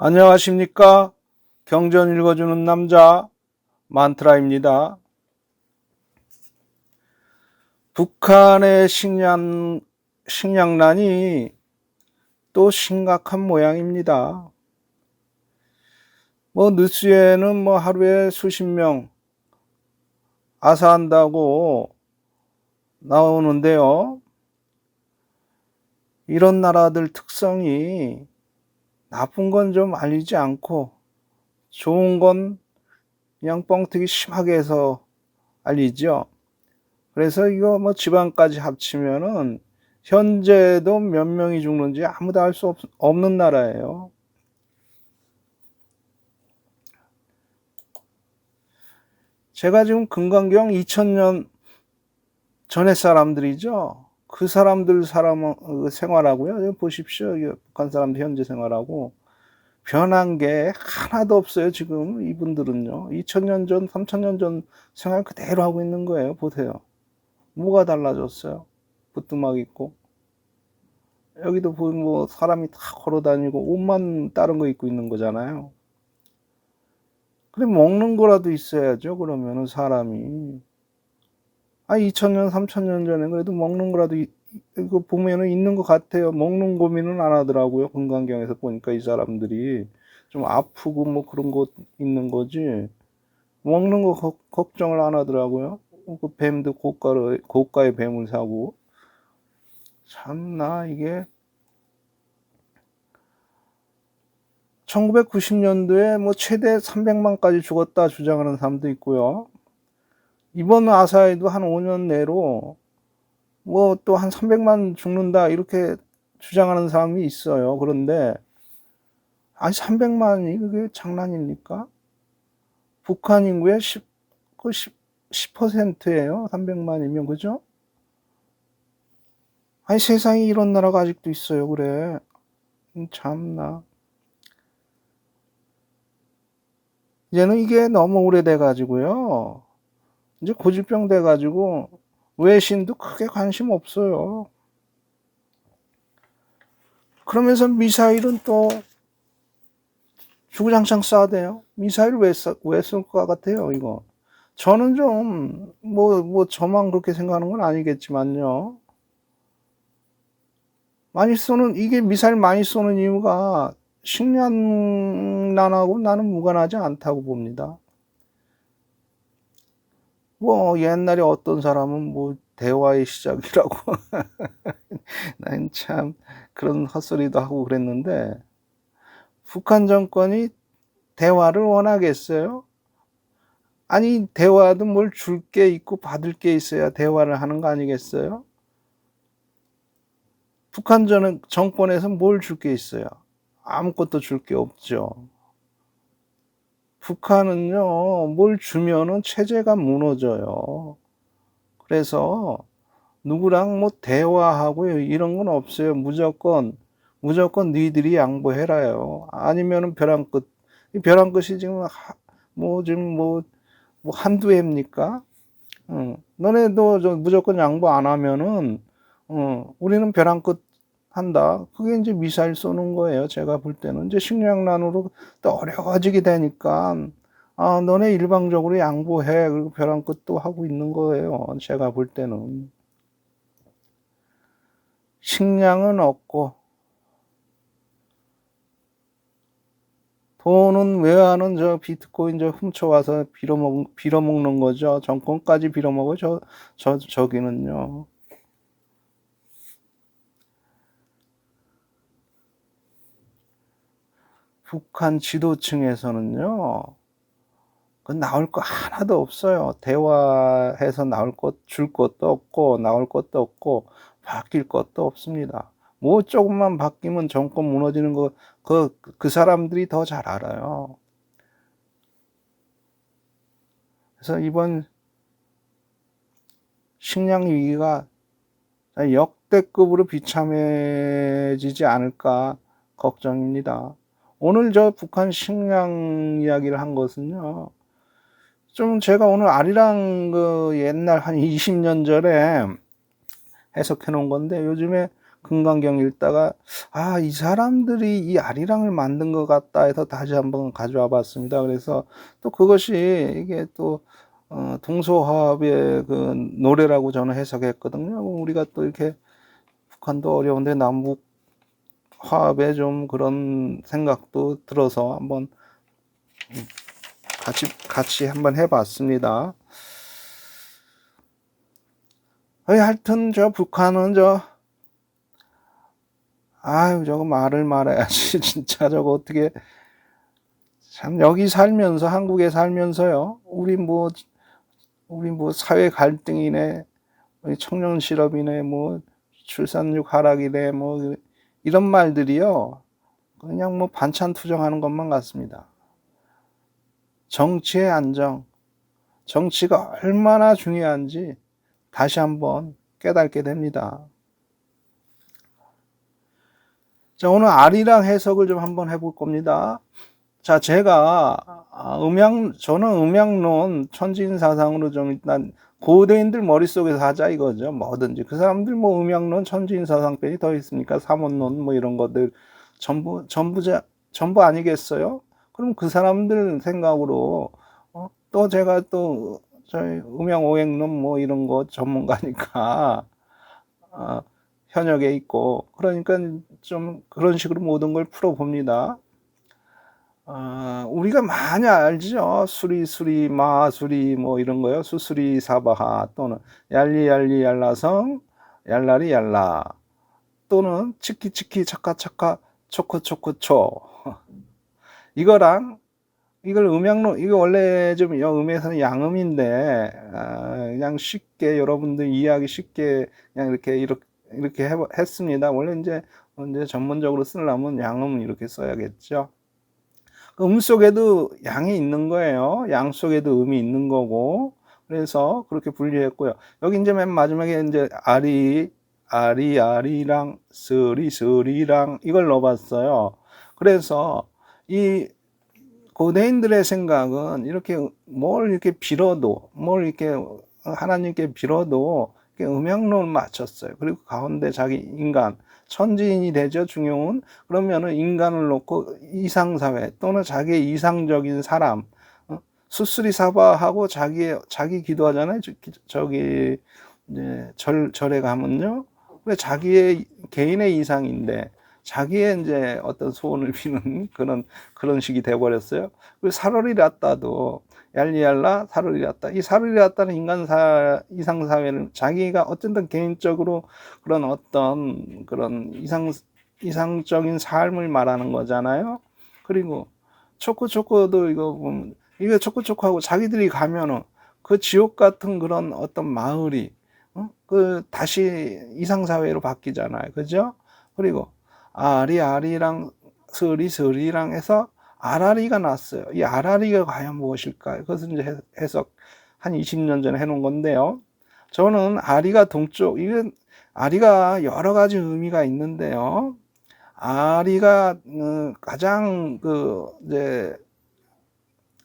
안녕하십니까? 경전 읽어주는 남자 만트라입니다. 북한의 식량난이 또 심각한 모양입니다. 뉴스에는 하루에 수십 명 아사한다고 나오는데요. 이런 나라들 특성이 나쁜 건 좀 알리지 않고 좋은 건 그냥 뻥튀기 심하게 해서 알리죠. 그래서 이거 지방까지 합치면은 현재도 몇 명이 죽는지 아무도 알 수 없는 나라예요. 제가 지금 금강경 2000년 전에 사람들이죠. 그 사람들 생활하고요. 보십시오. 북한 사람들 현재 생활하고 변한 게 하나도 없어요. 지금 이분들은요. 2000년 전, 3000년 전 생활 그대로 하고 있는 거예요. 보세요. 뭐가 달라졌어요? 부뚜막 있고. 여기도 보면 사람이 다 걸어 다니고 옷만 다른 거 입고 있는 거잖아요. 그래 먹는 거라도 있어야죠. 그러면은 사람이 2000년 3000년 전에 그래도 먹는 거라도 이거 보면은 있는 것 같아요. 먹는 고민은 안 하더라고요. 금강경에서 보니까 이 사람들이 좀 아프고 그런 거 있는 거지 먹는 거 걱정을 안 하더라고요. 그 뱀도 고가의 뱀을 사고 참나 이게 1990년도에 최대 300만까지 죽었다 주장하는 사람도 있고요. 이번 아사히도 한 5년 내로 또 한 300만 죽는다 이렇게 주장하는 사람이 있어요. 그런데 300만이 그게 장난입니까? 북한 인구의 10%예요. 300만이면 그죠? 세상에 이런 나라가 아직도 있어요. 그래. 참나. 이제는 이게 너무 오래돼 가지고요. 이제 고질병 돼 가지고 외신도 크게 관심 없어요. 그러면서 미사일은 또 주구장창 쏴대요. 미사일 왜 쏠 것 같아요, 이거? 저는 좀, 저만 그렇게 생각하는 건 아니겠지만요. 이게 미사일 많이 쏘는 이유가 식량난하고 나는 무관하지 않다고 봅니다. 옛날에 어떤 사람은 대화의 시작이라고. 난 참 그런 헛소리도 하고 그랬는데, 북한 정권이 대화를 원하겠어요? 아니, 대화도 뭘 줄 게 있고 받을 게 있어야 대화를 하는 거 아니겠어요? 북한 정권에서 뭘 줄 게 있어요? 아무것도 줄 게 없죠. 북한은요, 뭘 주면은 체제가 무너져요. 그래서 누구랑 대화하고 이런 건 없어요. 무조건 니들이 양보해라요. 아니면은 벼랑 끝. 이 벼랑 끝이 지금 지금 한두 해입니까? 너네도 무조건 양보 안 하면은 우리는 벼랑 끝 한다. 그게 이제 미사일 쏘는 거예요. 제가 볼 때는 이제 식량난으로 또 어려워지게 되니까 너네 일방적으로 양보해. 그리고 벼랑 끝도 하고 있는 거예요. 제가 볼 때는 식량은 없고 돈은 외화는 비트코인 훔쳐와서 빌어먹는 거죠. 정권까지 빌어먹어 저기는요. 북한 지도층에서는요. 나올 거 하나도 없어요. 대화해서 줄 것도 없고, 나올 것도 없고, 바뀔 것도 없습니다. 조금만 바뀌면 정권 무너지는 거, 그 사람들이 더 잘 알아요. 그래서 이번 식량 위기가 역대급으로 비참해지지 않을까 걱정입니다. 오늘 북한 식량 이야기를 한 것은요. 좀 제가 오늘 아리랑 옛날 한 20년 전에 해석해 놓은 건데 요즘에 금강경 읽다가 이 사람들이 이 아리랑을 만든 것 같다 해서 다시 한번 가져와 봤습니다. 그래서 또 그것이 이게 또 동서화합의 그 노래라고 저는 해석했거든요. 우리가 또 이렇게 북한도 어려운데 남북 화합에 좀 그런 생각도 들어서 한번 같이 한번 해봤습니다. 하여튼 저 북한은 저거 말을 말해야지. 진짜 저거 어떻게, 참, 여기 살면서, 한국에 살면서요, 우리 뭐 사회 갈등이네, 청년 실업이네, 뭐 출산율 하락이네, 뭐 이런 말들이요, 그냥 뭐 반찬 투정하는 것만 같습니다. 정치의 안정, 정치가 얼마나 중요한지 다시 한번 깨닫게 됩니다. 자, 오늘 아리랑 해석을 좀 한번 해볼 겁니다. 자, 제가 저는 음양론 천지인 사상으로 좀 일단 고대인들 머릿속에서 하자 이거죠. 뭐든지 그 사람들 뭐 음양론 천지인 사상 빼니 더 있습니까? 삼원론 뭐 이런 것들 전부 아니겠어요? 그럼 그 사람들 생각으로 또 제가 또 저희 음양오행론 뭐 이런 거 전문가니까 현역에 있고, 그러니까 좀 그런 식으로 모든 걸 풀어봅니다. 우리가 많이 알죠. 수리, 마수리, 뭐 이런 거요. 수수리, 사바하, 또는 얄리, 얄라성, 얄라리, 얄라, 또는 치키, 차카, 초코. 이걸 음양론, 이거 원래 좀 음에서는 양음인데, 그냥 쉽게, 여러분들 이해하기 쉽게, 그냥 이렇게 했습니다. 원래 이제 전문적으로 쓰려면 양음은 이렇게 써야겠죠. 음 속에도 양이 있는 거예요. 양 속에도 음이 있는 거고. 그래서 그렇게 분리했고요. 여기 이제 맨 마지막에 이제 아리랑 스리랑 이걸 넣어봤어요. 그래서 이 고대인들의 생각은 이렇게 이렇게 하나님께 빌어도 음양론을 맞췄어요. 그리고 가운데 자기 인간, 천지인이 되죠, 중용은. 그러면은 인간을 놓고 이상사회 또는 자기의 이상적인 사람, 수스리 사바하고 자기 기도하잖아요. 저기 이제 절에 가면요. 왜 자기의 개인의 이상인데 자기의 이제 어떤 소원을 비는 그런 식이 돼버렸어요. 그리고 사로리라따도 얄리얄라 사로리라따, 이 사로리라따는 이상사회를 자기가 어쨌든 개인적으로 그런 어떤 그런 이상적인 삶을 말하는 거잖아요. 그리고 초코도 이거 보면 이거 초코하고 자기들이 가면은 그 지옥 같은 그런 어떤 마을이 그 다시 이상사회로 바뀌잖아요. 그죠? 그리고 아리랑 스리랑 해서 아라리가 났어요. 이 아라리가 과연 무엇일까요? 그것은 이제 해석 한 20년 전에 해놓은 건데요. 저는 아리가 이건 아리가 여러 가지 의미가 있는데요. 아리가 가장 이제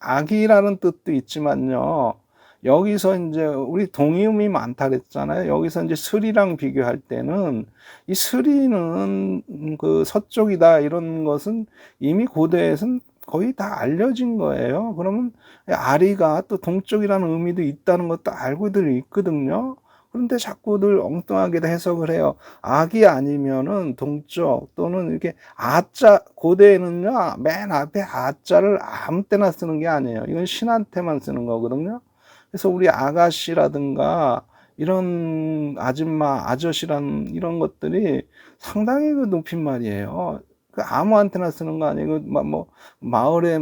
악이라는 뜻도 있지만요. 여기서 이제 우리 동의음이 많다 그랬잖아요. 여기서 이제 스리랑 비교할 때는 이 스리는 그 서쪽이다 이런 것은 이미 고대에서는 거의 다 알려진 거예요. 그러면 아리가 또 동쪽이라는 의미도 있다는 것도 알고들 있거든요. 그런데 자꾸들 엉뚱하게 해석을 해요. 악이 아니면은 동쪽 또는 이렇게 고대에는요, 맨 앞에 아자를 아무 때나 쓰는 게 아니에요. 이건 신한테만 쓰는 거거든요. 그래서 우리 아가씨라든가 이런 아줌마, 아저씨라는 이런 것들이 상당히 그 높임말이에요. 그 아무한테나 쓰는 거 아니고 마을에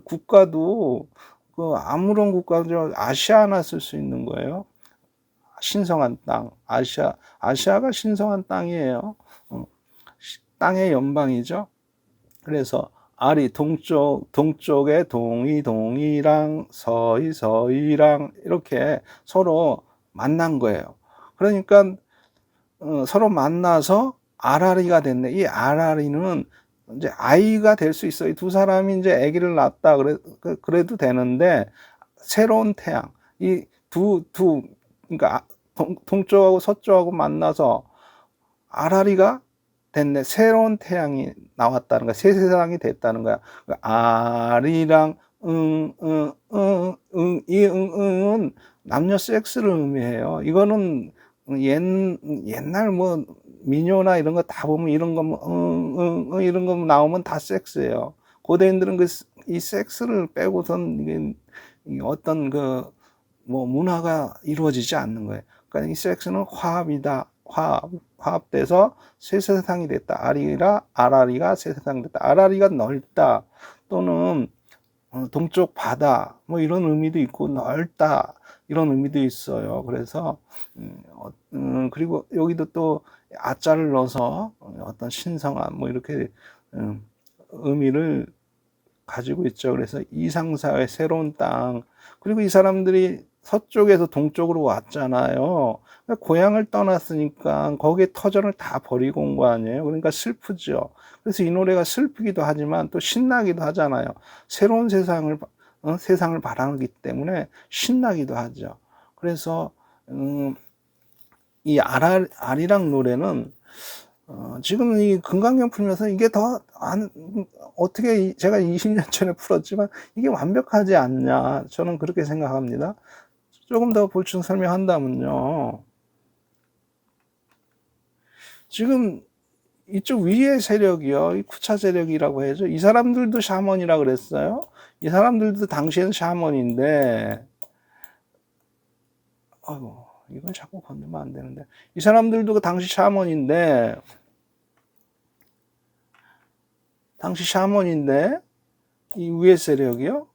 국가도 그 아무런 국가도 아시아나 쓸 수 있는 거예요. 신성한 땅, 아시아가 신성한 땅이에요. 땅의 연방이죠. 그래서 아리 동쪽에 동이랑 서이랑 이렇게 서로 만난 거예요. 그러니까 서로 만나서 아라리가 됐네. 이 아라리는 이제 아이가 될 수 있어요. 두 사람이 이제 아기를 낳았다 그래도 되는데 새로운 태양, 이 그러니까 동쪽하고 서쪽하고 만나서 아라리가 됐네. 새로운 태양이 나왔다는 거야. 새 세상이 됐다는 거야. 아리랑 이 응은 남녀 섹스를 의미해요. 이거는 옛날 뭐 민요나 이런 거 다 보면 이런 거 뭐 이런 거 나오면 다 섹스예요. 고대인들은 이 섹스를 빼고선 이게 어떤 그 뭐 문화가 이루어지지 않는 거예요. 그러니까 이 섹스는 화합이다. 화합돼서 새 세상이 됐다. 아라리가 새 세상이 됐다. 아라리가 넓다. 또는 동쪽 바다 뭐 이런 의미도 있고 넓다 이런 의미도 있어요. 그래서 그리고 여기도 또 아자를 넣어서 어떤 신성한 뭐 이렇게 의미를 가지고 있죠. 그래서 이상사회 새로운 땅, 그리고 이 사람들이 서쪽에서 동쪽으로 왔잖아요. 그러니까 고향을 떠났으니까 거기에 터전을 다 버리고 온 거 아니에요. 그러니까 슬프죠. 그래서 이 노래가 슬프기도 하지만 또 신나기도 하잖아요. 새로운 세상을 바라기 때문에 신나기도 하죠. 그래서 이 아리랑 노래는 지금 이 금강경 풀면서 이게 어떻게 제가 20년 전에 풀었지만 이게 완벽하지 않냐, 저는 그렇게 생각합니다. 조금 더 보충 설명한다면요. 지금 이쪽 위의 세력이요. 이 쿠차 세력이라고 해야죠. 이 사람들도 샤먼이라 그랬어요. 이 사람들도 당시엔 샤먼인데, 아이고, 이걸 자꾸 건들면 안 되는데. 이 사람들도 그 당시 샤먼인데, 이 위의 세력이요.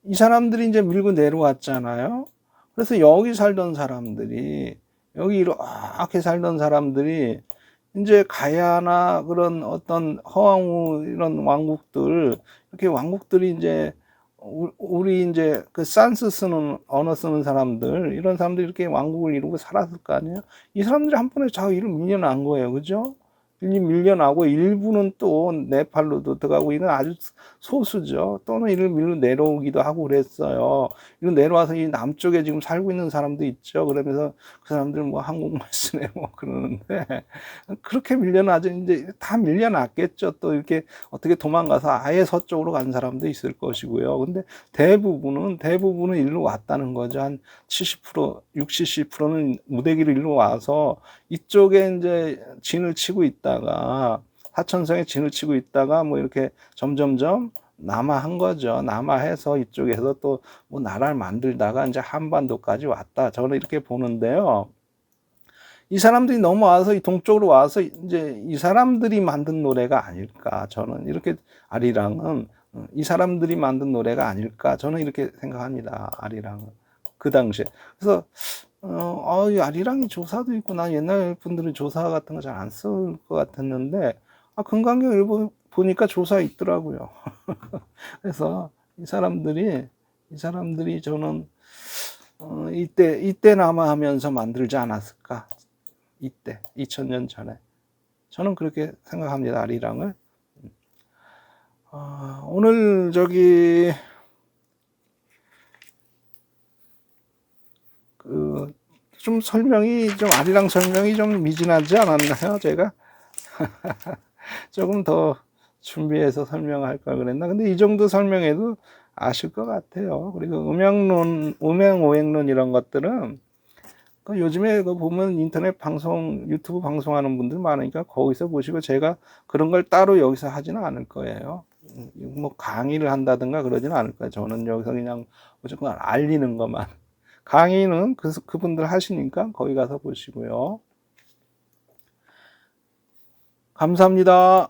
이 사람들이 이제 밀고 내려왔잖아요. 그래서 여기 살던 사람들이, 여기 이렇게 살던 사람들이, 이제 가야나 그런 어떤 허황우 이런 왕국들, 이렇게 왕국들이 이제, 우리 이제 그 산스 쓰는, 언어 쓰는 사람들, 이런 사람들이 이렇게 왕국을 이루고 살았을 거 아니에요? 이 사람들이 한 번에 자기를 밀려난 거예요. 그죠? 밀려나고 일부는 또 네팔로도 들어가고, 이건 아주 소수죠. 또는 이를 밀로 내려오기도 하고 그랬어요. 이거 내려와서 이 남쪽에 지금 살고 있는 사람도 있죠. 그러면서 그 사람들 뭐 한국말 쓰네 뭐 그러는데, 그렇게 밀려나죠. 이제 다 밀려났겠죠. 또 이렇게 어떻게 도망가서 아예 서쪽으로 간 사람도 있을 것이고요. 근데 대부분은 일로 왔다는 거죠. 한 70%, 60, 70%는 무대기로 일로 와서 이쪽에 이제 진을 치고 있다가, 하천성에 진을 치고 있다가 뭐 이렇게 점점점 남하한 거죠. 남하해서 이쪽에서 또 뭐 나라를 만들다가 이제 한반도까지 왔다. 저는 이렇게 보는데요. 이 사람들이 넘어와서 이 동쪽으로 와서 이제 이 사람들이 만든 노래가 아닐까. 저는 이렇게, 아리랑은 이 사람들이 만든 노래가 아닐까. 저는 이렇게 생각합니다. 아리랑은 그 당시에. 그래서 이 아리랑이 조사도 있고, 난 옛날 분들은 조사 같은 거 잘 안 쓸 것 같았는데, 금강경 일부 보니까 조사 있더라고요. 그래서 이 사람들이 저는 이때 남아하면서 만들지 않았을까. 이때 2000년 전에 저는 그렇게 생각합니다. 아리랑을. 오늘 좀 아리랑 설명이 좀 미진하지 않았나요? 제가 조금 더 준비해서 설명할 걸 그랬나? 근데 이 정도 설명해도 아실 것 같아요. 그리고 음양오행론 이런 것들은 요즘에 보면 인터넷 방송, 유튜브 방송하는 분들 많으니까 거기서 보시고, 제가 그런 걸 따로 여기서 하지는 않을 거예요. 뭐 강의를 한다든가 그러지는 않을 거예요. 저는 여기서 그냥 무조건 알리는 것만. 강의는 그분들 하시니까 거기 가서 보시고요. 감사합니다.